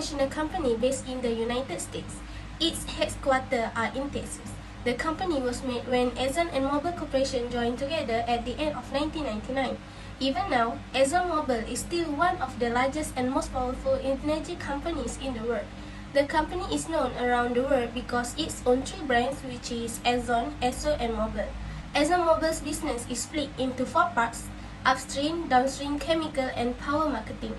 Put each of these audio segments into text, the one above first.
multinational company based in the United States. Its headquarters are in Texas. The company was made when Exxonmobil Corporation joined together at the end of 1999. Even now, Exxonmobil is still one of the largest and most powerful energy companies in the world. The company is known around the world because it owns three brands, which is Exxon, Esso, and Mobil. Exxonmobil's business is split into four parts: upstream, downstream, chemical, and power marketing.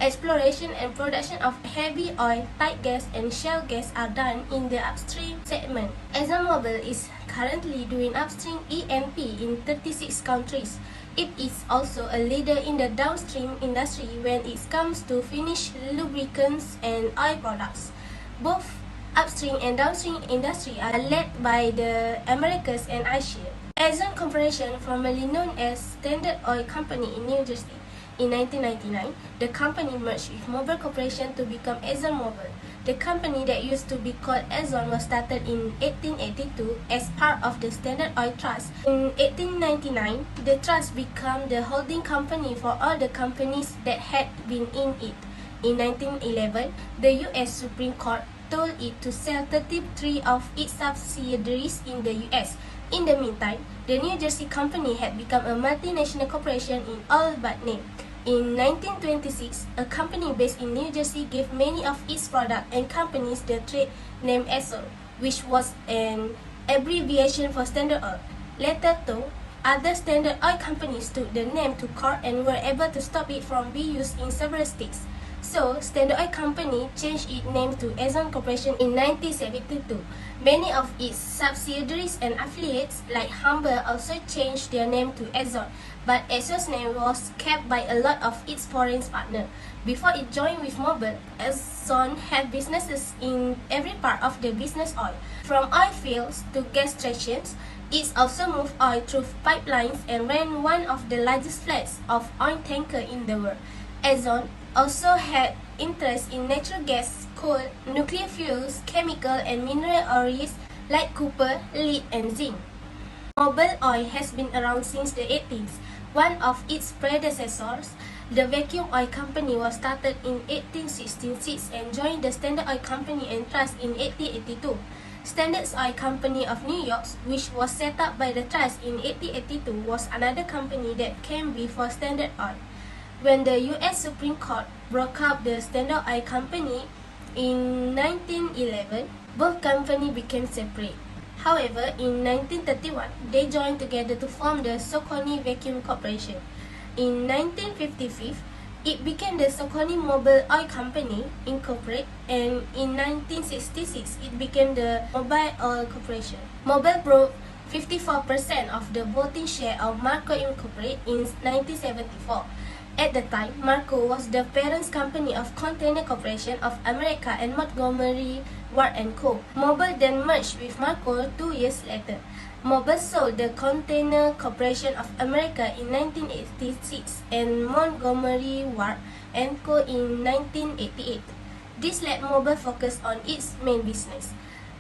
Exploration and production of heavy oil, tight gas, and shale gas are done in the upstream segment. Exxonmobil is currently doing upstream E&P in 36 countries. It is also a leader in the downstream industry when it comes to finished lubricants and oil products. Both upstream and downstream industry are led by the Americas and Asia. Exxon Corporation, formerly known as Standard Oil Company in New Jersey. In 1999, the company merged with Mobil Corporation to become Exxonmobil. The company that used to be called Exxon was started in 1882 as part of the Standard Oil Trust. In 1899, the trust became the holding company for all the companies that had been in it. In 1911, the U.S. Supreme Court told it to sell 33 of its subsidiaries in the U.S. In the meantime, the New Jersey company had become a multinational corporation in all but name. In 1926, a company based in New Jersey gave many of its products and companies the trade name Esso, which was an abbreviation for Standard Oil. Later though, other Standard Oil companies took the name to court and were able to stop it from being used in several states. So, Standard Oil Company changed its name to Exxon Corporation in 1972. Many of its subsidiaries and affiliates, like Humber, also changed their name to Exxon, but Exxon's name was kept by a lot of its foreign partners. Before it joined with Mobil, Exxon had businesses in every part of the business oil, from oil fields to gas stations. It also moved oil through pipelines and ran one of the largest fleets of oil tankers in the world. Exxon also had interest in natural gas, coal, nuclear fuels, chemical and mineral ores like copper, lead and zinc. Mobil Oil has been around since the 80s. One of its predecessors, the Vacuum Oil Company, was started in 1866 and joined the Standard Oil Company and Trust in 1882. Standard Oil Company of New York, which was set up by the Trust in 1882, was another company that came before Standard Oil. When the U.S. Supreme Court broke up the Standard Oil Company in 1911, both companies became separate. However, in 1931, they joined together to form the Saucony Vacuum Corporation. In 1955, it became the Saucony Mobil Oil Company, Incorporated, and in 1966, it became the Mobil Oil Corporation. Mobil broke 54% of the voting share of Marco Incorporated in 1974. At the time, Marco was the parent company of Container Corporation of America and Montgomery Ward & Co. Mobil then merged with Marco 2 years later. Mobil sold the Container Corporation of America in 1986 and Montgomery Ward & Co. in 1988. This let Mobil focus on its main business,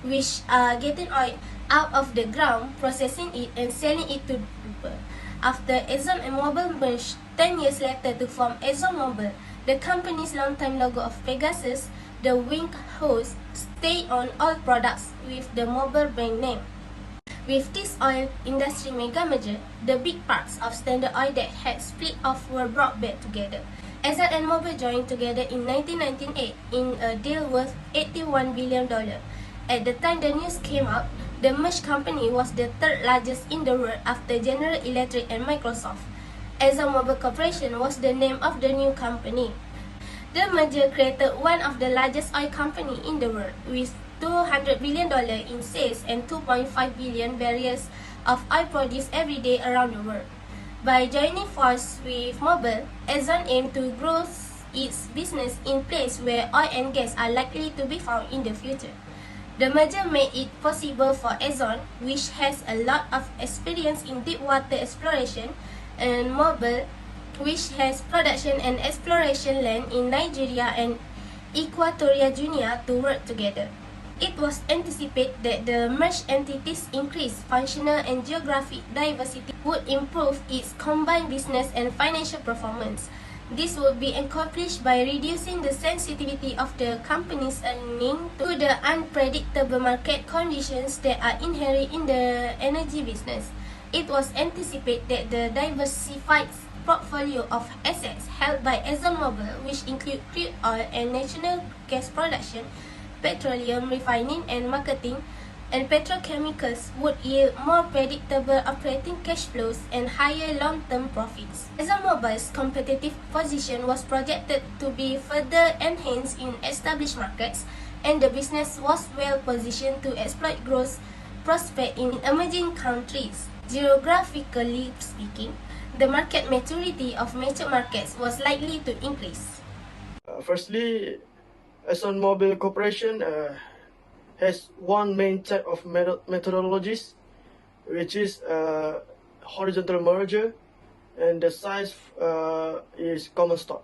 which are getting oil out of the ground, processing it, and selling it to people. After Exxon and Mobil merged 10 years later to form Exxonmobil, the company's longtime logo of Pegasus, the winged horse, stayed on all products with the Mobil brand name. With this oil industry mega merger, the big parts of Standard Oil that had split off were brought back together. Exxon and Mobil joined together in 1998 in a deal worth $81 billion. At the time the news came out, the merged company was the third largest in the world after General Electric and Microsoft. Exxonmobil Corporation was the name of the new company. The merger created one of the largest oil companies in the world, with $200 billion in sales and 2.5 billion barrels of oil produced every day around the world. By joining forces with Mobil, Exxon aimed to grow its business in places where oil and gas are likely to be found in the future. The merger made it possible for Exxon, which has a lot of experience in deep water exploration, and Mobil, which has production and exploration land in Nigeria and Equatorial Guinea, to work together. It was anticipated that the merged entities' increased functional and geographic diversity would improve its combined business and financial performance. This would be accomplished by reducing the sensitivity of the company's earnings to the unpredictable market conditions that are inherent in the energy business. It was anticipated that the diversified portfolio of assets held by Exxonmobil, which include crude oil and natural gas production, petroleum refining and marketing, and petrochemicals would yield more predictable operating cash flows and higher long-term profits. Exxonmobil's competitive position was projected to be further enhanced in established markets, and the business was well positioned to exploit growth prospects in emerging countries. Geographically speaking, the market maturity of mature markets was likely to increase. Firstly, ExxonMobil Corporation has one main type of methodologies, which is horizontal merger, and the size is common stock.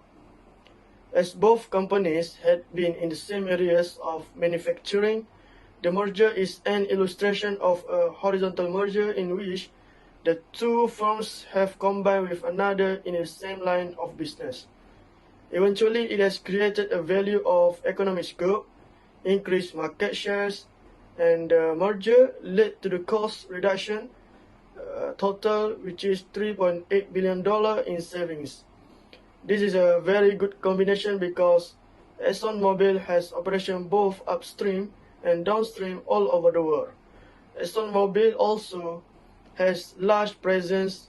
As both companies had been in the same areas of manufacturing, the merger is an illustration of a horizontal merger in which the two firms have combined with another in the same line of business. Eventually, it has created a value of economic scope, increased market shares, and the merger led to the cost reduction total, which is $3.8 billion in savings. This is a very good combination because ExxonMobil has operation both upstream and downstream all over the world. ExxonMobil also has large presence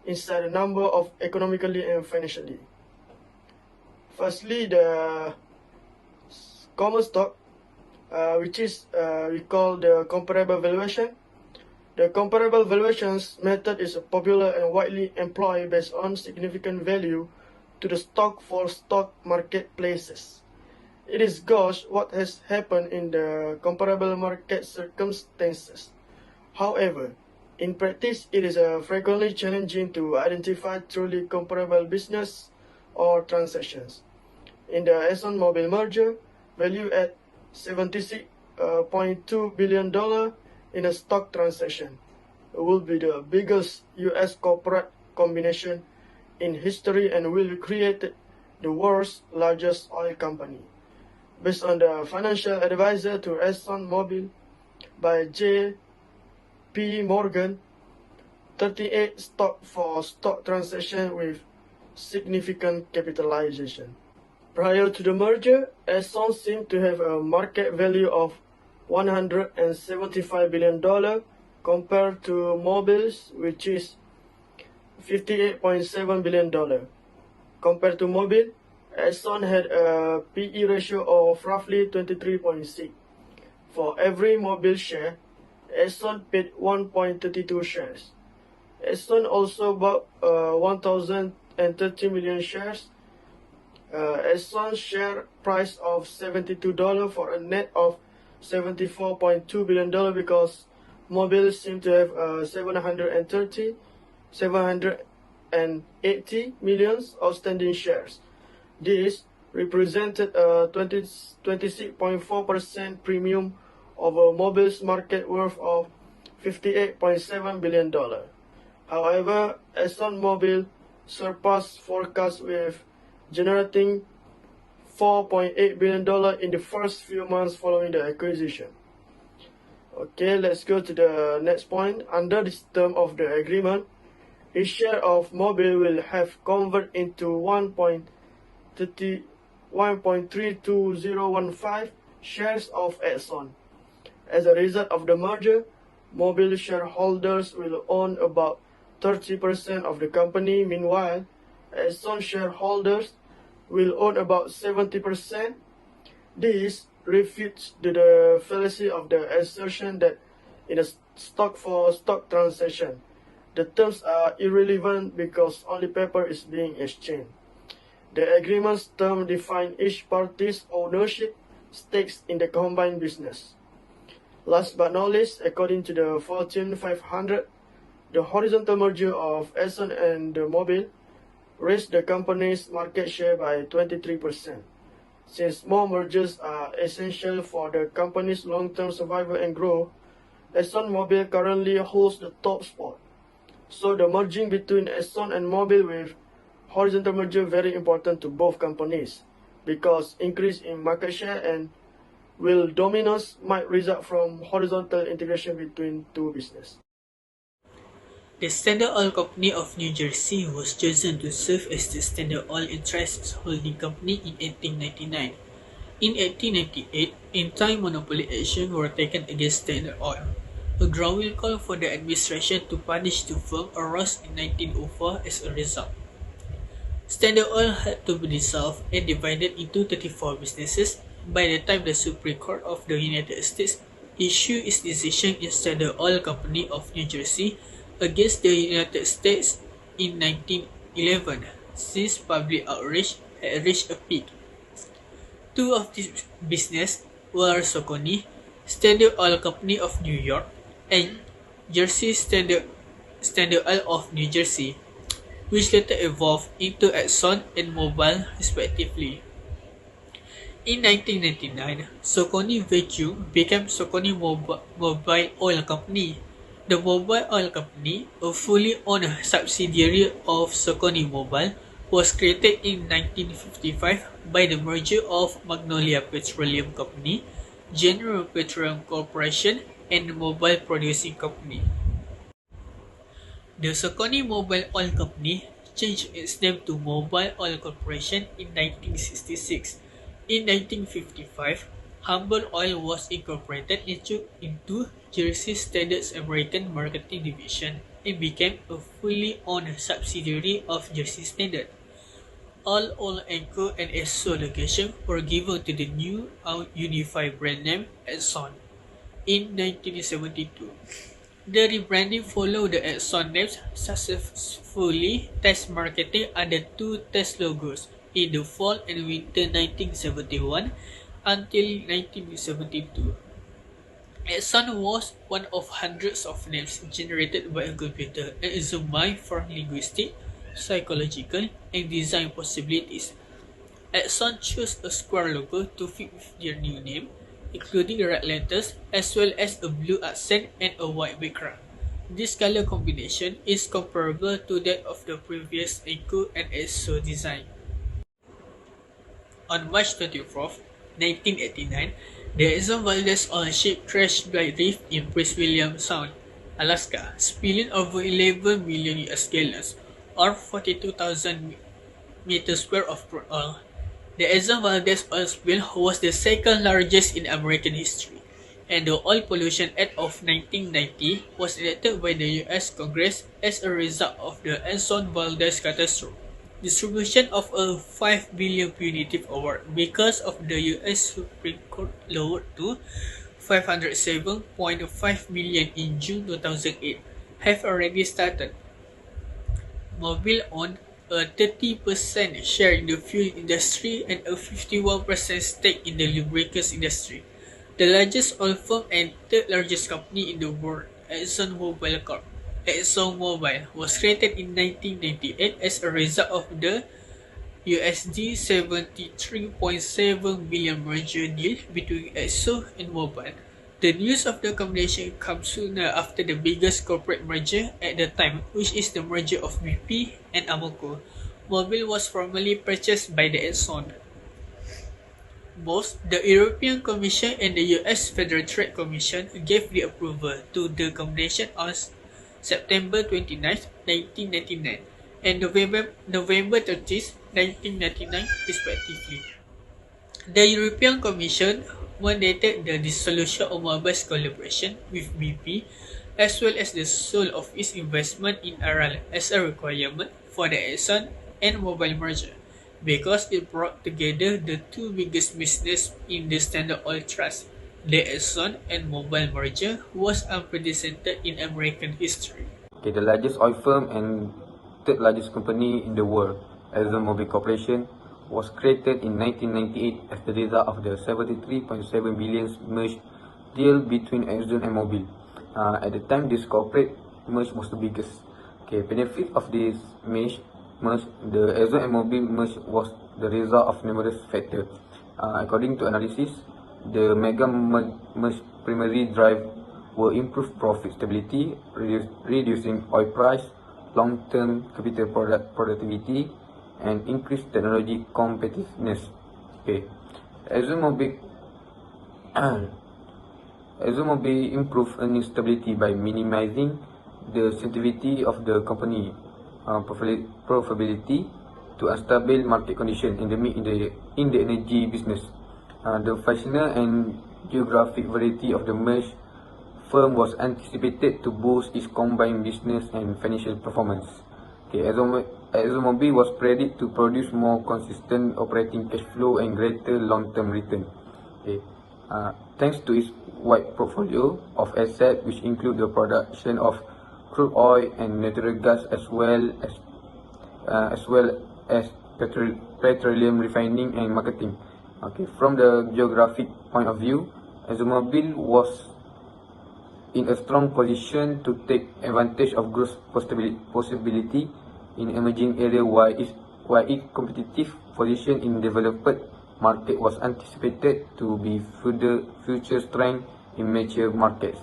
inside a number of economically and financially. Firstly, the common stock, which is we call the comparable valuation. The comparable valuations method is popular and widely employed based on significant value to the stock for stock marketplaces. It is gauge what has happened in the comparable market circumstances. However, in practice, it is frequently challenging to identify truly comparable business or transactions. In the ExxonMobil merger, valued at $76.2 billion in a stock transaction, will be the biggest U.S. corporate combination in history and will create the world's largest oil company. Based on the financial advisor to ExxonMobil by J.P. Morgan, 38 stock for stock transaction with significant capitalization. Prior to the merger, Exxon seemed to have a market value of $175 billion compared to Mobil's, which is $58.7 billion. Compared to Mobil, Exxon had a PE ratio of roughly 23.6. For every Mobil share, Exxon paid 1.32 shares. Exxon also bought 1,030 million shares. Exxon's share price of $72 for a net of $74.2 billion because Mobil seemed to have 780 million outstanding shares. This represented a 26.4% premium over Mobil's market worth of $58.7 billion. However, ExxonMobil surpassed forecasts with generating $4.8 billion in the first few months following the acquisition. Okay, let's go to the next point. Under this term of the agreement, each share of Mobil will have converted into 1.32015 shares of Exxon. As a result of the merger, Mobil shareholders will own about 30% of the company. Meanwhile, Exxon shareholders will own about 70%. This refutes the fallacy of the assertion that in a stock-for-stock transaction, the terms are irrelevant because only paper is being exchanged. The agreement's term define each party's ownership stakes in the combined business. Last but not least, according to the Fortune 500, the horizontal merger of Exxon and Mobil raised the company's market share by 23%. Since more mergers are essential for the company's long-term survival and growth, ExxonMobil currently holds the top spot. So the merging between Exxon and Mobil with horizontal merger very important to both companies because increase in market share and will dominance might result from horizontal integration between two businesses. The Standard Oil Company of New Jersey was chosen to serve as the Standard Oil Interests Holding Company in 1899. In 1898, anti-monopoly action were taken against Standard Oil. A growing call for the administration to punish the firm arose in 1904 as a result. Standard Oil had to be dissolved and divided into 34 businesses by the time the Supreme Court of the United States issued its decision in Standard Oil Company of New Jersey against the United States in 1911, since public outrage had reached a peak. Two of these businesses were Saucony, Standard Oil Company of New York, and Jersey Standard Oil of New Jersey, which later evolved into Exxon and Mobil respectively. In 1999, Saucony Vacuum became Saucony Mobile Oil Company. The Mobile Oil Company, a fully owned subsidiary of Saucony Mobile, was created in 1955 by the merger of Magnolia Petroleum Company, General Petroleum Corporation, and Mobile Producing Company. The Saucony Mobile Oil Company changed its name to Mobile Oil Corporation in 1966. In 1955, Humble Oil was incorporated into Jersey Standard's American Marketing Division and became a fully owned subsidiary of Jersey Standard. All oil anchor and Esso locations were given to the new unified brand name Exxon in 1972. The rebranding followed the Exxon names successfully test marketing under two test logos in the fall and winter 1971 until 1972. Exxon was one of hundreds of names generated by a computer and examined for linguistic, psychological, and design possibilities. Exxon chose a square logo to fit with their new name, including red letters as well as a blue accent and a white background. This color combination is comparable to that of the previous Echo and Esso design. On March 24, 1989, the Exxon Valdez oil ship crashed by reef in Prince William Sound, Alaska, spilling over 11 million US gallons, or 42,000 meters square of crude oil. The Exxon Valdez oil spill was the second largest in American history, and the Oil Pollution Act of 1990 was enacted by the U.S. Congress as a result of the Exxon Valdez catastrophe. Distribution of a $5 billion punitive award because of the U.S. Supreme Court lowered to $507.5 million in June 2008 have already started. Mobil owned a 30% share in the fuel industry and a 51% stake in the lubricants industry. The largest oil firm and third largest company in the world, Exxonmobil Corp. Exxonmobil was created in 1998 as a result of the USD 73.7 billion merger deal between Exxon and Mobil. The news of the combination comes sooner after the biggest corporate merger at the time, which is the merger of BP and Amoco. Mobil was formerly purchased by the Exxon. Both the European Commission and the US Federal Trade Commission gave the approval to the combination on September 29, 1999 and November 30, 1999 respectively. The European Commission mandated the dissolution of Mobil's collaboration with BP as well as the sale of its investment in Aral as a requirement for the Exxon and Mobil merger, because it brought together the two biggest businesses in the Standard Oil Trust. The Exxon and Mobil merger was unprecedented in American history. Okay, the largest oil firm and third largest company in the world, Exxonmobil Corporation, was created in 1998 as the result of the 73.7 billion merge deal between Exxon and Mobil. At the time, this corporate merge was the biggest. Okay, benefit of this merge, the Exxon and Mobil merge was the result of numerous factors. According to analysis, the mega merge primary drive will improve profit stability, reducing oil price, long-term capital productivity, and increase technology competitiveness. Okay, Exxonmobil improved earning stability by minimizing the sensitivity of the company profitability to unstable market conditions in the energy business. The functional and geographic variety of the merged firm was anticipated to boost its combined business and financial performance. Okay, Exxonmobil was predicted to produce more consistent operating cash flow and greater long-term return. Okay, thanks to its wide portfolio of assets, which include the production of crude oil and natural gas, as well as petroleum refining and marketing. Okay, from the geographic point of view, Exxonmobil was in a strong position to take advantage of growth possibility in emerging areas, while its competitive position in developed market was anticipated to be future strength in mature markets.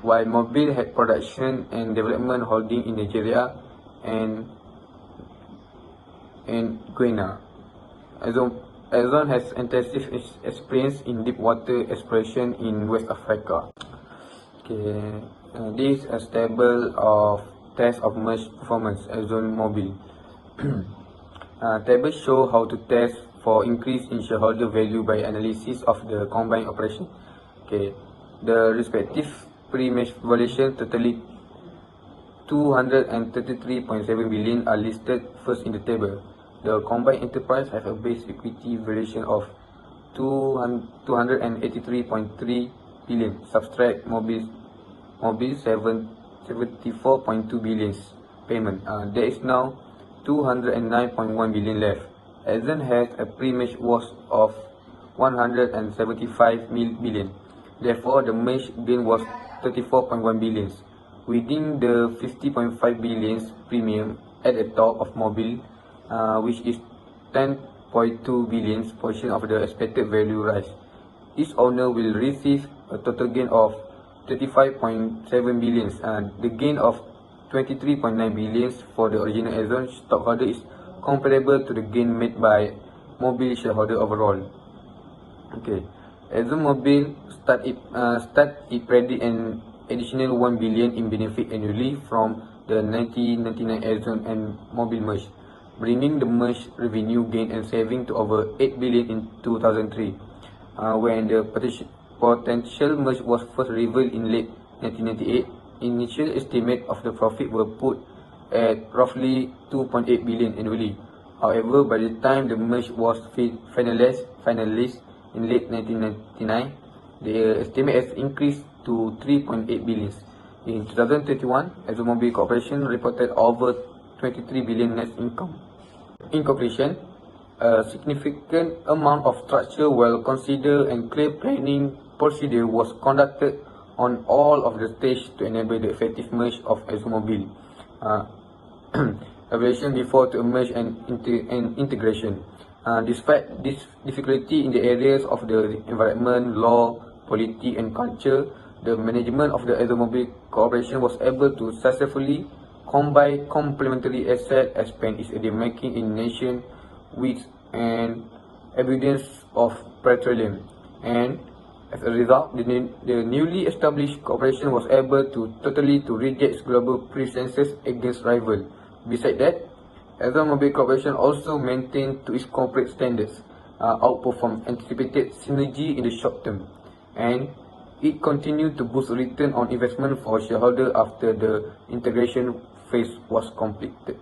While Mobil had production and development holding in Nigeria and Guyana, Exxon has intensive experience in deep water exploration in West Africa. Okay, this is a table of test of merged performance Exxonmobil. Table show how to test for increase in shareholder value by analysis of the combined operation. Okay, the respective pre-merge valuation totally 233.7 billion are listed first in the table. The combined enterprise have a base equity valuation of 283.3 billion. Subtract Mobil 74.2 billion payment. There is now 209.1 billion left. Exxon has a pre-merge worth of 175 billion. Therefore, the merge gain was 34.1 billion. Within the 50.5 billion premium at the top of Mobil, which is 10.2 billion portion of the expected value rise, each owner will receive a total gain of 35.7 billion. The gain of 23.9 billion for the original Exxon stockholder is comparable to the gain made by Mobil shareholder overall. Okay, Exxonmobil start it predict an additional 1 billion in benefit annually from the 1999 Exxon and Mobil merge, bringing the merged revenue gain and saving to over 8 billion in 2003. When the potential merge was first revealed in late 1998, initial estimate of the profit were put at roughly 2.8 billion annually. However, by the time the merge was finalized in late 1999, the estimate has increased to 3.8 billion. In 2021, Exxonmobil Corporation reported over 23 billion net income. In conclusion, a significant amount of structure, well considered and clear planning procedure was conducted on all of the stages to enable the effective merge of Exxonmobil. Evaluation before to merge and integration. Despite this difficulty in the areas of the environment, law, politics and culture, the management of the Exxonmobil Corporation was able to successfully combine complementary assets, expand its making in nation with an abundance of petroleum, and as a result, the newly established corporation was able to reject its global presences against rivals. Besides that, Exxonmobil Corporation also maintained to its corporate standards, outperformed anticipated synergy in the short term, and it continued to boost return on investment for shareholders after the integration phase was completed.